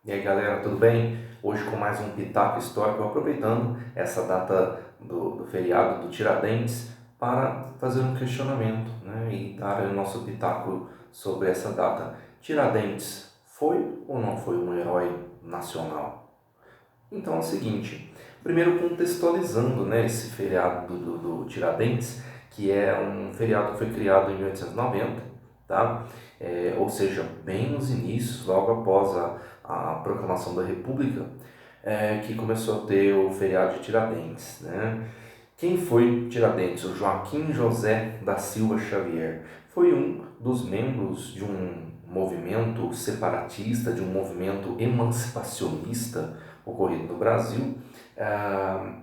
E aí galera, tudo bem? Hoje com mais um Pitaco Histórico, aproveitando essa data do feriado do Tiradentes para fazer um questionamento, né? E dar o nosso pitaco sobre essa data. Tiradentes foi ou não foi um herói nacional? Então é o seguinte, primeiro contextualizando, né, esse feriado do Tiradentes, que é um feriado que foi criado em 1890, tá? Ou seja, bem nos inícios, logo após a proclamação da República, que começou a ter o feriado de Tiradentes, né? Quem foi Tiradentes? O Joaquim José da Silva Xavier. Foi um dos membros de um movimento separatista, de um movimento emancipacionista ocorrido no Brasil,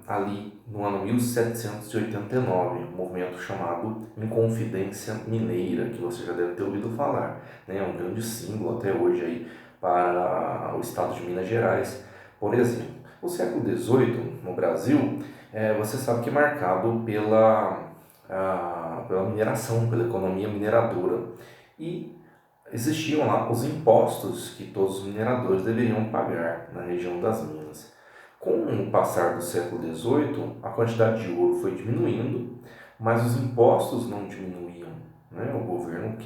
ali no ano 1789, um movimento chamado Inconfidência Mineira, que você já deve ter ouvido falar, né? É um grande símbolo até hoje aí para o estado de Minas Gerais. Por exemplo, o século XVIII no Brasil, você sabe que é marcado pela mineração, pela economia mineradora. E existiam lá os impostos que todos os mineradores deveriam pagar na região das minas. Com o passar do século XVIII, a quantidade de ouro foi diminuindo, mas os impostos não diminuíam, né? O governo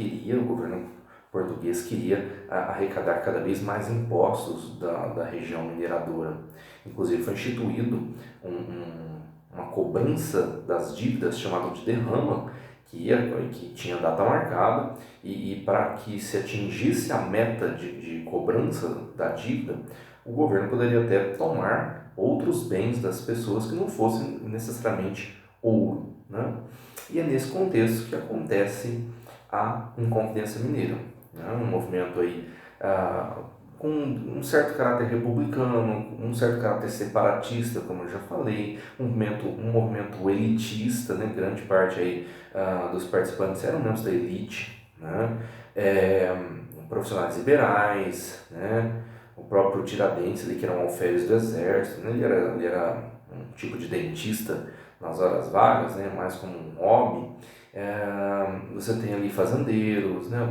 português queria arrecadar cada vez mais impostos da região mineradora. Inclusive foi instituído uma cobrança das dívidas chamada de derrama, que tinha data marcada, e para que se atingisse a meta de cobrança da dívida, o governo poderia até tomar outros bens das pessoas que não fossem necessariamente ouro, né? E é nesse contexto que acontece a Inconfidência Mineira, né? Um movimento aí com um certo caráter republicano, um certo caráter separatista, como eu já falei, um movimento elitista, né? Grande parte aí dos participantes eram membros da elite, né? É, profissionais liberais, né? O próprio Tiradentes, ele, que era um alferes do exército, né? Ele era um tipo de dentista nas horas vagas, né? Mais como um hobby. Você tem ali fazendeiros, né?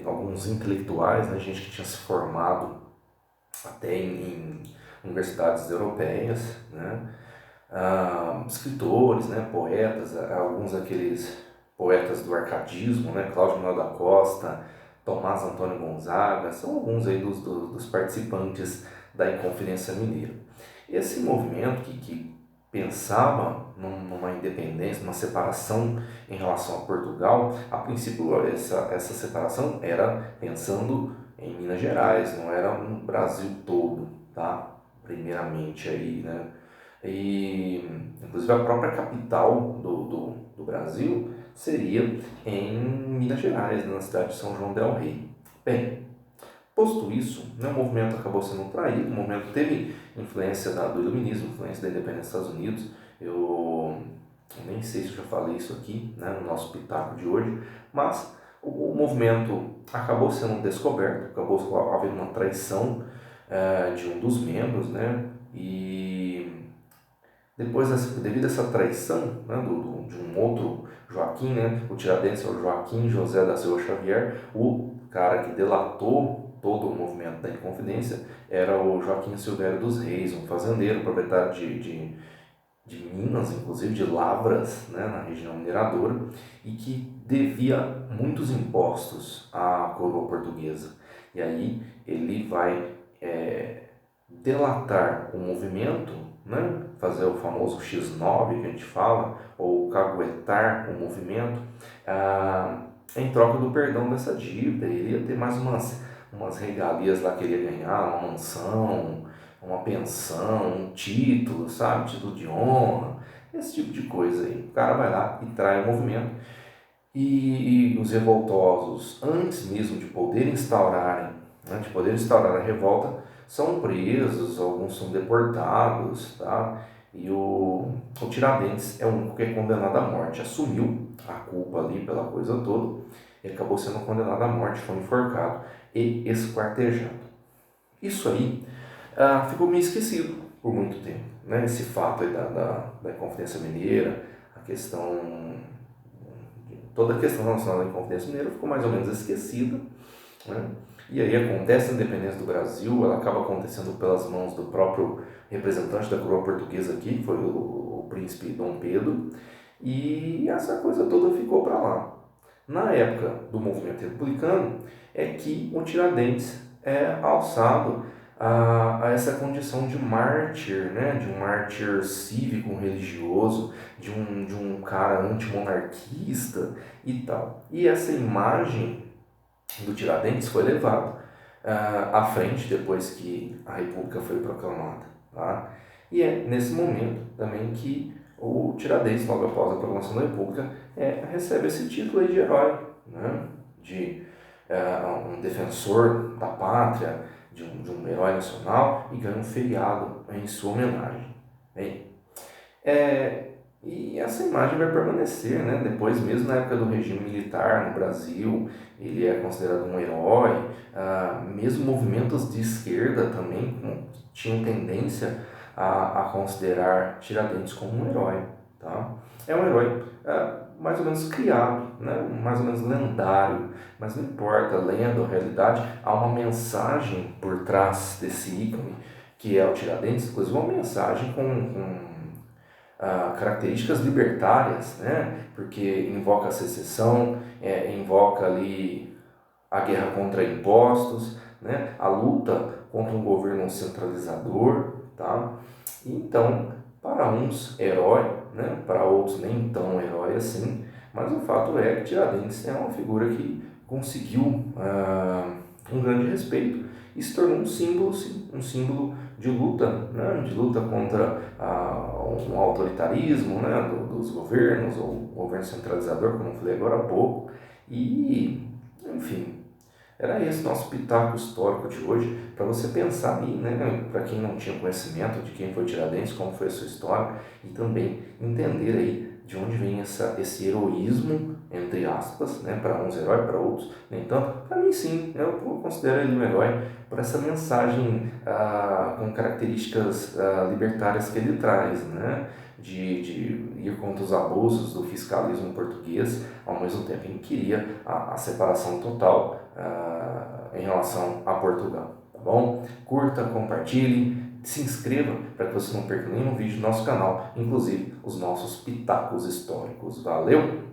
Alguns intelectuais, né? Gente que tinha se formado até em universidades europeias, né? Escritores, né? Poetas, alguns daqueles poetas do arcadismo, né? Cláudio Manuel da Costa, Tomás Antônio Gonzaga, são alguns aí dos participantes da Inconfidência Mineira. Esse movimento que pensava numa independência, numa separação em relação a Portugal, a princípio essa separação era pensando em Minas Gerais, não era no Brasil todo, tá? Primeiramente aí, né? E inclusive a própria capital do Brasil seria em Minas Gerais, na cidade de São João del Rei. Bem, posto isso, né, o movimento acabou sendo traído, o movimento teve influência do iluminismo, influência da independência dos Estados Unidos. Eu nem sei se eu já falei isso aqui, né, no nosso pitaco de hoje, mas o movimento acabou sendo descoberto, acabou havendo uma traição de um dos membros, né, e devido a essa traição, né, de um outro Joaquim, né, o Tiradentes é o Joaquim José da Silva Xavier, o cara que delatou todo o movimento da Inconfidência era o Joaquim Silvério dos Reis, um fazendeiro, proprietário de minas, inclusive de lavras, né, na região mineradora, e que devia muitos impostos à coroa portuguesa. E aí ele vai delatar o movimento, né, fazer o famoso X9 que a gente fala, ou caguetar o movimento, em troca do perdão dessa dívida. Ele ia ter mais umas regalias lá que ele ia ganhar, uma mansão, uma pensão, um título, sabe? Título de honra, esse tipo de coisa aí. O cara vai lá e trai o movimento. E os revoltosos, antes mesmo de poder instaurar a revolta, são presos, alguns são deportados, tá? E o Tiradentes é o único que é condenado à morte, assumiu a culpa ali pela coisa toda, e acabou sendo condenado à morte, foi enforcado e esquartejado. Isso aí ficou meio esquecido por muito tempo, né? Esse fato aí da Inconfidência Mineira, a questão toda a questão relacionada à Inconfidência Mineira ficou mais ou menos esquecida, né? E aí acontece a independência do Brasil, ela acaba acontecendo pelas mãos do próprio representante da coroa portuguesa aqui, que foi o príncipe Dom Pedro, e essa coisa toda ficou para lá. Na época do movimento republicano, é que o Tiradentes é alçado a essa condição de mártir, né? De um mártir cívico, religioso, de um cara antimonarquista e tal. E essa imagem do Tiradentes foi levado à frente depois que a República foi proclamada. Tá? E é nesse momento também que o Tiradentes, logo após a proclamação da República, recebe esse título aí de herói, né? De um defensor da pátria, de um herói nacional, e ganha um feriado em sua homenagem. Bem, e essa imagem vai permanecer, né? Depois, mesmo na época do regime militar no Brasil, ele é considerado um herói. Mesmo movimentos de esquerda também tinham tendência a considerar Tiradentes como um herói. Tá? É um herói mais ou menos criado, né? Mais ou menos lendário, mas não importa, lenda ou realidade, há uma mensagem por trás desse ícone, que é o Tiradentes, inclusive uma mensagem com características libertárias, né? Porque invoca a secessão, invoca ali a guerra contra impostos, né? A luta contra um governo centralizador, tá? Então, para uns herói, né? Para outros nem tão herói assim, mas o fato é que Tiradentes é uma figura que conseguiu um grande respeito e se tornou um símbolo, sim, um símbolo de luta, né? De luta contra um autoritarismo, né? Dos governos, ou um governo centralizador, como eu falei agora há pouco, e, enfim, era esse nosso pitaco histórico de hoje, para você pensar aí, né, para quem não tinha conhecimento de quem foi Tiradentes, como foi a sua história, e também entender aí de onde vem esse heroísmo, entre aspas, né, para uns herói, para outros nem tanto. Para mim sim, eu considero ele um herói por essa mensagem com características libertárias que ele traz, né, de ir contra os abusos do fiscalismo português, ao mesmo tempo em que queria a separação total em relação a Portugal, tá bom? Curta, compartilhe, se inscreva para que você não perca nenhum vídeo do nosso canal, inclusive os nossos pitacos históricos. Valeu!